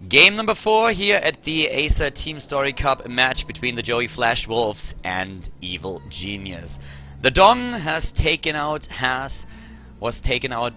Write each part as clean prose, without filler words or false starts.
Game number 4 here at the Acer TeamStory Cup match between the Joey FlashWolves and Evil Genius. The Dong was taken out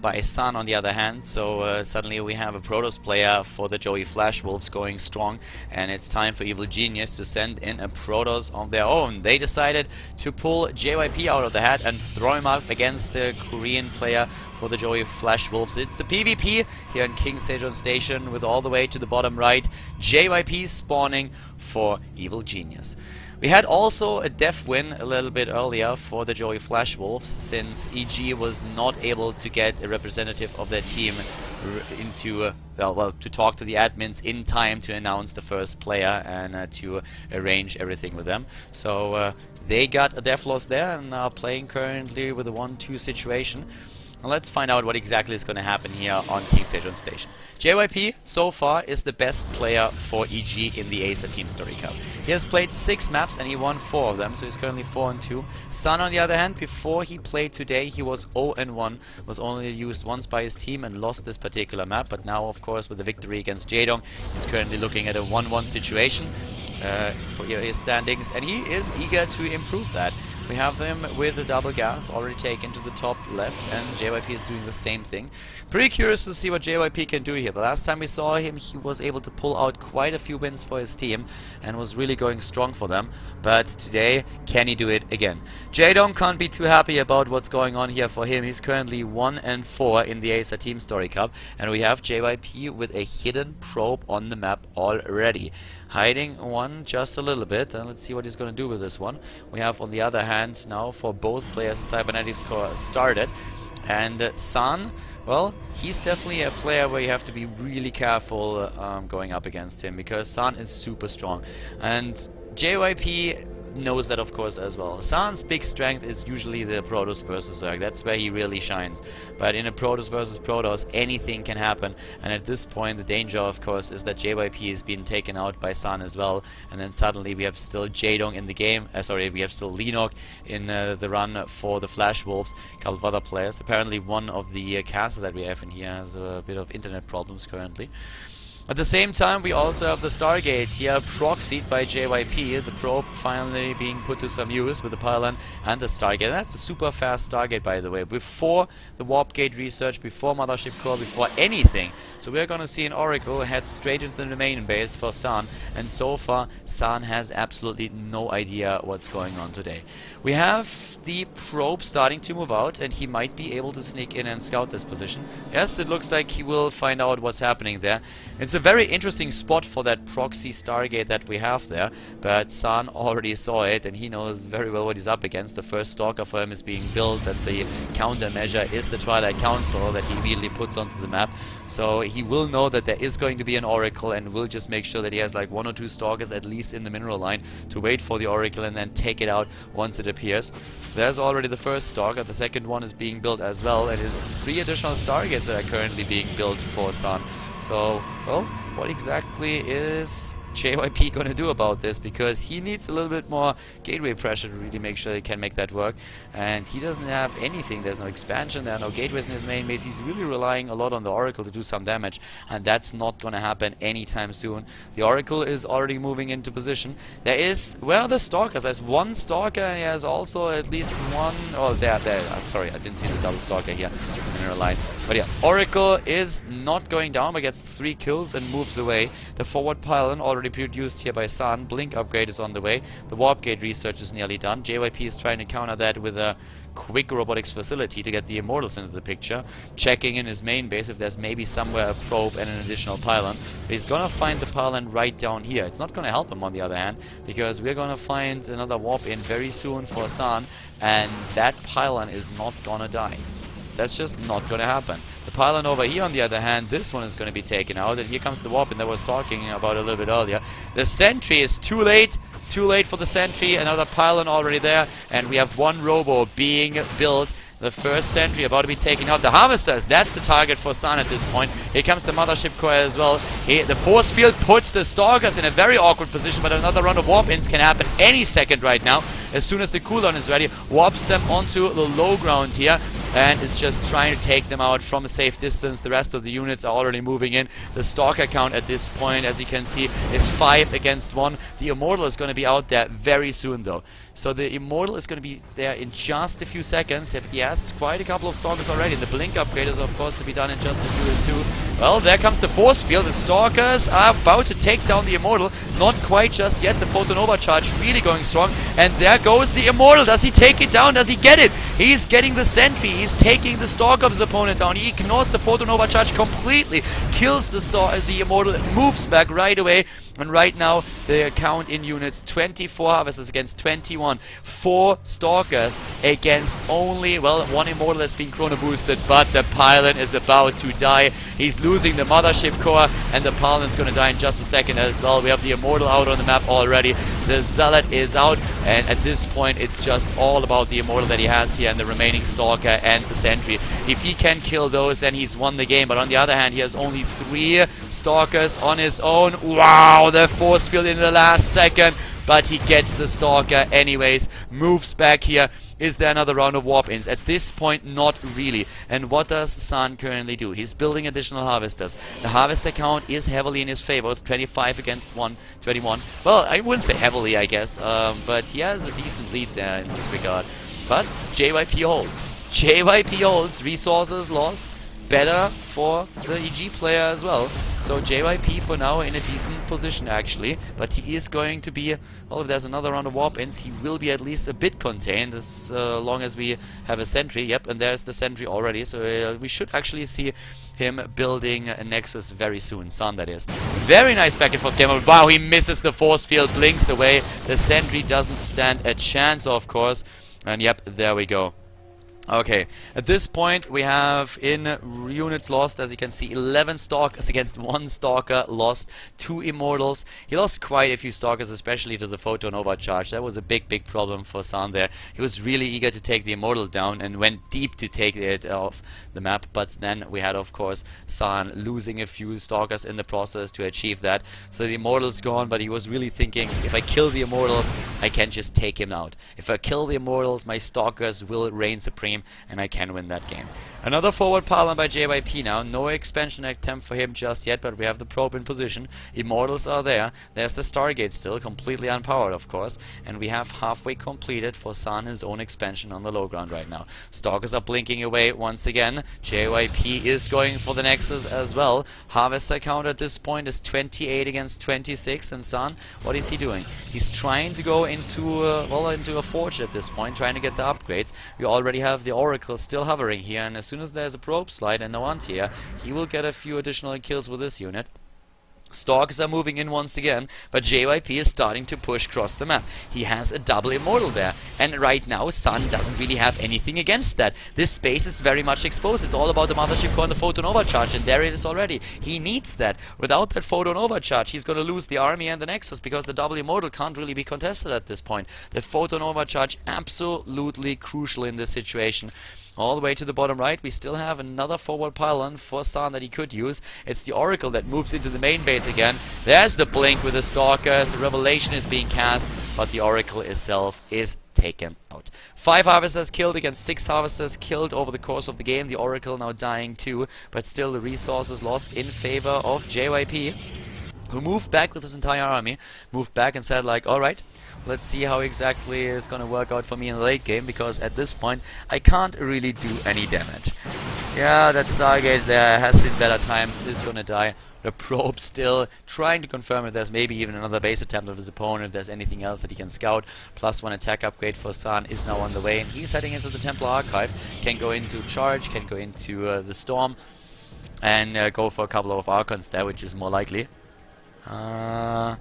by Sun on the other hand, so suddenly we have a Protoss player for the Joey FlashWolves going strong, and it's time for Evil Genius to send in a Protoss of their own. They decided to pull JYP out of the hat and throw him up against the Korean player for the Joey FlashWolves. It's the PvP here in KenZy Station with all the way to the bottom right. JYP spawning for Evil Genius. We had also a def win a little bit earlier for the Joey FlashWolves, since EG was not able to get a representative of their team into to talk to the admins in time to announce the first player and to arrange everything with them. So they got a def loss there and are playing currently with a 1-2 situation. Now let's find out what exactly is going to happen here on KenZy Station. JYP so far is the best player for EG in the Acer TeamStory Cup. He has played 6 maps and he won 4 of them, so he's currently 4-2. Sun, on the other hand, before he played today, he was 0-1, was only used once by his team and lost this particular map. But now, of course, with the victory against Jaedong, he's currently looking at a 1-1 situation for his standings, and he is eager to improve that. We have him with the double gas already taken to the top left, and JYP is doing the same thing. Pretty curious to see what JYP can do here. The last time we saw him, he was able to pull out quite a few wins for his team and was really going strong for them. But today, can he do it again? Jaedong can't be too happy about what's going on here for him. He's currently 1-4 in the Acer TeamStory Cup, and we have JYP with a hidden probe on the map already. Hiding one just a little bit, and let's see what he's going to do with this one. We have, on the other hand, now for both players, the cybernetic score started. And San, well, he's definitely a player where you have to be really careful going up against him, because San is super strong. And JYP knows that, of course, as well. San's big strength is usually the Protoss versus Zerg. That's where he really shines. But in a Protoss versus Protoss, anything can happen. And at this point, the danger, of course, is that JYP is being taken out by San as well. And then suddenly we have still Jaedong in the game. We have still Linok in the run for the FlashWolves. A couple of other players. Apparently, one of the casters that we have in here has a bit of internet problems currently. At the same time, we also have the Stargate here proxied by JYP, the probe finally being put to some use with the pylon and the Stargate. That's a super fast Stargate, by the way, before the Warp Gate research, before Mothership Core, before anything. So we're gonna see an Oracle head straight into the main base for San, and so far San has absolutely no idea what's going on today. We have the probe starting to move out, and he might be able to sneak in and scout this position. Yes, it looks like he will find out what's happening there. It's a very interesting spot for that proxy Stargate that we have there, but San already saw it, and he knows very well what he's up against. The first stalker for him is being built, and the countermeasure is the Twilight Council that he immediately puts onto the map. So he will know that there is going to be an Oracle, and will just make sure that he has like 1 or 2 stalkers at least in the mineral line to wait for the Oracle and then take it out once it appears. There's already the first stalker, the second one is being built as well, and it's 3 additional Stargates that are currently being built for San. So, well, what exactly is JYP going to do about this? Because he needs a little bit more gateway pressure to really make sure he can make that work, and he doesn't have anything. There's no expansion, there are no gateways in his main base. He's really relying a lot on the Oracle to do some damage, and that's not going to happen anytime soon. The Oracle is already moving into position. There is, where are the stalkers? There's 1 stalker, and he has also at least 1, oh there, I'm sorry, I didn't see the double stalker here in the mineral line. But yeah, Oracle is not going down, but gets 3 kills and moves away. The forward pylon already produced here by San. Blink upgrade is on the way. The Warp Gate research is nearly done. JYP is trying to counter that with a quick robotics facility to get the Immortals into the picture. Checking in his main base if there's maybe somewhere a probe and an additional pylon. But he's gonna find the pylon right down here. It's not gonna help him, on the other hand, because we're gonna find another warp in very soon for San, and that pylon is not gonna die. That's just not going to happen. The pylon over here, on the other hand, this one is going to be taken out, and here comes the warp that I was talking about a little bit earlier. The sentry is too late for the sentry. Another pylon already there, and we have 1 robo being built. The first sentry about to be taken out. The harvesters, that's the target for San at this point. Here comes the Mothership Core as well. The force field puts the stalkers in a very awkward position, but another round of warp-ins can happen any second right now. As soon as the cooldown is ready, warps them onto the low ground here. and it's just trying to take them out from a safe distance. The rest of the units are already moving in. The Stalker count at this point, as you can see, is 5 against 1. The Immortal is going to be out there very soon though. So the Immortal is going to be there in just a few seconds. He has quite a couple of Stalkers already. The Blink upgrade is of course to be done in just a few too. Well, there comes the Force Field. The Stalkers are about to take down the Immortal. Not quite just yet. The Photonova charge really going strong. And there goes the Immortal. Does he take it down? Does he get it? He's getting the Sentry. He's taking the Stalker of his opponent down. He ignores the Photonova charge completely. Kills the Immortal. Moves back right away. And right now, the count in units, 24 Harvesters against 21. 4 Stalkers against only, well, 1 Immortal has been chrono boosted, but the Pylon is about to die. He's losing the Mothership Core, and the Pylon is going to die in just a second as well. We have the Immortal out on the map already. The Zealot is out, and at this point, it's just all about the Immortal that he has here and the remaining Stalker and the Sentry. If he can kill those, then he's won the game. But on the other hand, he has only 3 Stalkers on his own. Wow, the Force Field in the last second, but he gets the Stalker anyways. Moves back here. Is there another round of warp-ins? At this point, not really. And what does San currently do? He's building additional Harvesters. The Harvester count is heavily in his favor with 25 against 21. Well, I wouldn't say heavily, I guess, but he has a decent lead there in this regard. But JYP holds. JYP holds. Resources lost. Better for the EG player as well. So JYP for now in a decent position actually, but he is going to be, well, if there's another round of warp-ins, he will be at least a bit contained as long as we have a Sentry. Yep, and there's the Sentry already, so we should actually see him building a Nexus very soon. San, that is. Very nice back and forth game. Wow, he misses the Force Field, blinks away. The Sentry doesn't stand a chance, of course. And yep, there we go. Okay, at this point we have in units lost, as you can see, 11 Stalkers against 1 Stalker lost, 2 Immortals. He lost quite a few Stalkers, especially to the Photonova charge. That was a big problem for San there. He was really eager to take the Immortal down and went deep to take it off the map, but then we had, of course, San losing a few Stalkers in the process to achieve that. So the Immortal's gone, but he was really thinking, if I kill the Immortals, I can just take him out. If I kill the Immortals, my Stalkers will reign supreme, and I can win that game. Another forward pylon by JYP now. No expansion attempt for him just yet, but we have the probe in position. Immortals are there. There's the Stargate still, completely unpowered, of course. And we have halfway completed for San his own expansion on the low ground right now. Stalkers are blinking away once again. JYP is going for the Nexus as well. Harvester count at this point is 28 against 26. And San, what is he doing? He's trying to go into a forge at this point, trying to get the upgrades. We already have the Oracle still hovering here, and as soon as there's a probe slide and no anti-air, he will get a few additional kills with this unit. Stalkers are moving in once again, but JYP is starting to push across the map. He has a double Immortal there, and right now San doesn't really have anything against that. This space is very much exposed. It's all about the Mothership Core and the Photonova charge, and there it is already. He needs that. Without that Photonova charge, he's going to lose the army and the Nexus, because the double Immortal can't really be contested at this point. The Photonova charge absolutely crucial in this situation. All the way to the bottom right, we still have another forward pylon for San that he could use. It's the Oracle that moves into the main base again. There's the blink with the Stalkers. The Revelation is being cast, but the Oracle itself is taken out. 5 Harvesters killed against 6 Harvesters killed over the course of the game. The Oracle now dying too, but still the resources lost in favor of JYP, who moved back with his entire army. Moved back and said like, alright, let's see how exactly it's gonna work out for me in the late game, because at this point I can't really do any damage. Yeah, that Stargate there has seen better times, is gonna die. The probe still trying to confirm if there's maybe even another base attempt of his opponent, if there's anything else that he can scout. +1 attack upgrade for San is now on the way, and he's heading into the Templar Archive. Can go into Charge, can go into the Storm, and go for a couple of Archons there, which is more likely. All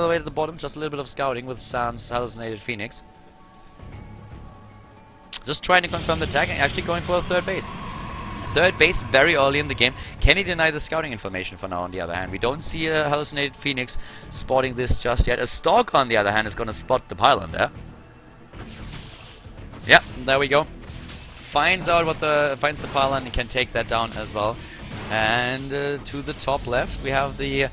the way to the bottom, just a little bit of scouting with San's hallucinated Phoenix. Just trying to confirm the tag and actually going for a third base. Third base very early in the game. Can he deny the scouting information for now, on the other hand? We don't see a hallucinated Phoenix spotting this just yet. A Stalker, on the other hand, is going to spot the pylon there. Yeah, there we go. Finds the pylon and can take that down as well. And to the top left, we have the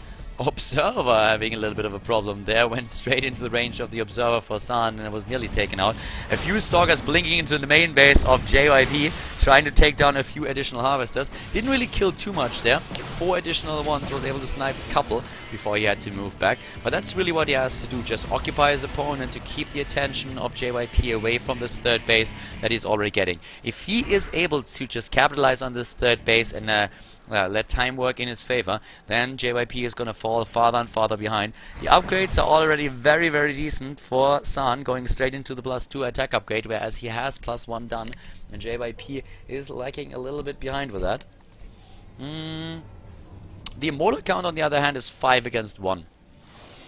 Observer having a little bit of a problem there. Went straight into the range of the Observer for San and was nearly taken out. A few Stalkers blinking into the main base of JYP, trying to take down a few additional Harvesters. Didn't really kill too much there. 4 additional ones, was able to snipe a couple before he had to move back. But that's really what he has to do, just occupy his opponent to keep the attention of JYP away from this third base that he's already getting. If he is able to just capitalize on this third base and let time work in his favor, then JYP is going to fall farther and farther behind. The upgrades are already very, very decent for San, going straight into the +2 attack upgrade, whereas he has +1 done, and JYP is lagging a little bit behind with that. The Immortal count, on the other hand, is 5 against 1.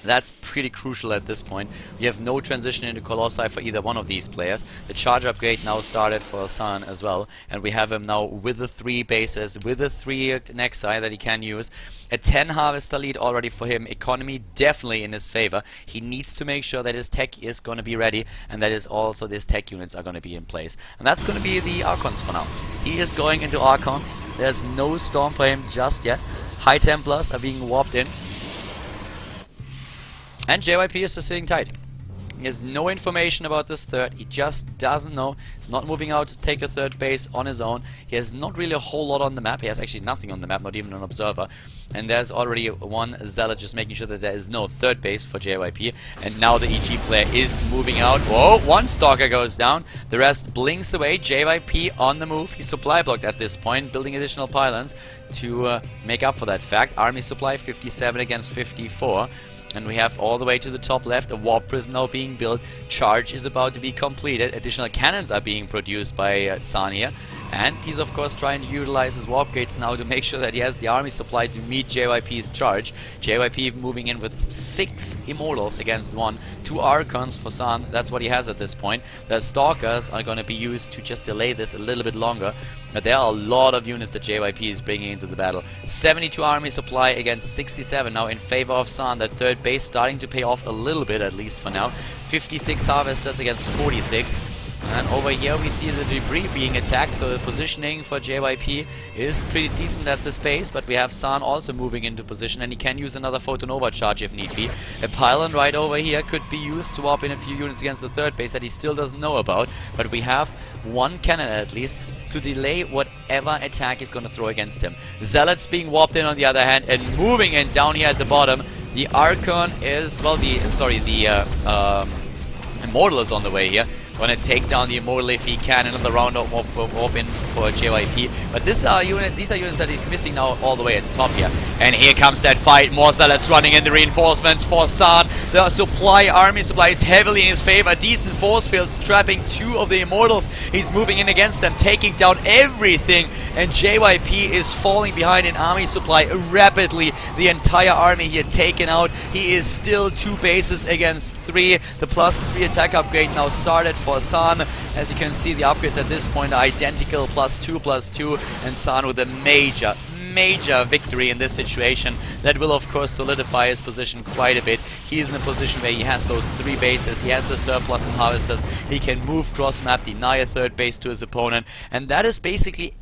That's pretty crucial at this point. We have no transition into Colossi for either one of these players. The charge upgrade now started for San as well, and we have him now with the 3 bases, with the 3 Nexi that he can use. A 10 Harvester lead already for him. Economy definitely in his favor. He needs to make sure that his tech is going to be ready, and that is also his tech units are going to be in place. And that's going to be the Archons for now. He is going into Archons. There's no Storm for him just yet. High Templars are being warped in. And JYP is just sitting tight. He has no information about this third. He just doesn't know. He's not moving out to take a third base on his own. He has not really a whole lot on the map. He has actually nothing on the map, not even an observer. And there's already one Zealot just making sure that there is no third base for JYP. And now the EG player is moving out. Whoa, one Stalker goes down. The rest blinks away. JYP on the move. He's supply blocked at this point, building additional pylons to make up for that fact. Army supply 57 against 54. And we have all the way to the top left a Warp Prism now being built. Charge is about to be completed. Additional cannons are being produced by San here. And he's of course trying to utilize his Warp Gates now to make sure that he has the army supply to meet JYP's charge. JYP moving in with 6 Immortals against 1. 2 Archons for San. That's what he has at this point. The Stalkers are going to be used to just delay this a little bit longer. But there are a lot of units that JYP is bringing into the battle. 72 army supply against 67 now in favor of San. That third base starting to pay off a little bit, at least for now. 56 Harvesters against 46. And over here we see the debris being attacked, so the positioning for JYP is pretty decent at this base, but we have San also moving into position, and he can use another Photonova charge if need be. A pylon right over here could be used to warp in a few units against the third base that he still doesn't know about, but we have one cannon at least to delay whatever attack he's going to throw against him. Zealots being warped in on the other hand, and moving in down here at the bottom. The Archon is, well, the Immortal is on the way here. Gonna take down the Immortal if he can. Another round of warp in for JYP. But these are units that he's missing now all the way at the top here. And here comes that fight. More Zealots running in the reinforcements for San. The army supply is heavily in his favor. Decent force fields trapping 2 of the Immortals. He's moving in against them, taking down everything. And JYP is falling behind in army supply rapidly. The entire army here taken out. He is still 2 bases against 3. The +3 attack upgrade now started for San. As you can see, the upgrades at this point are identical, +2/+2, and San with a major victory in this situation. That will of course solidify his position quite a bit. He is in a position where he has those 3 bases, he has the surplus and Harvesters, he can move cross map, deny a third base to his opponent, and that is basically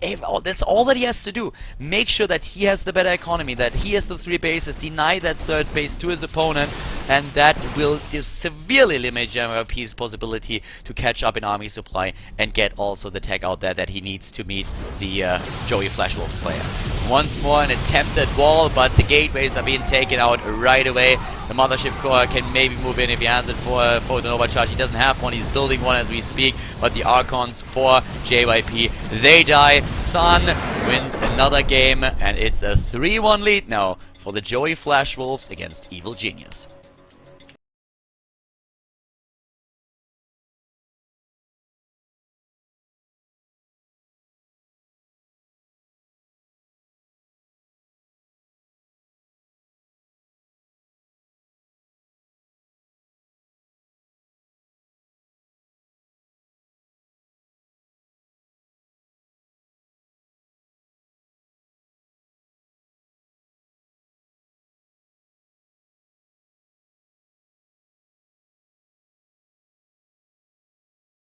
that's all that he has to do. Make sure that he has the better economy, that he has the 3 bases, deny that third base to his opponent, and that will severely limit JYP's possibility to catch up in army supply and get also the tech out there that he needs to meet the Joey FlashWolves player. Once more an attempted wall, but the gateways are being taken out right away. The Mothership Core can maybe move in if he has it for a Photonova charge. He doesn't have one, he's building one as we speak, but the Archons for JYP, they die. San wins another game, and it's a 3-1 lead now for the Joey FlashWolves against Evil Genius.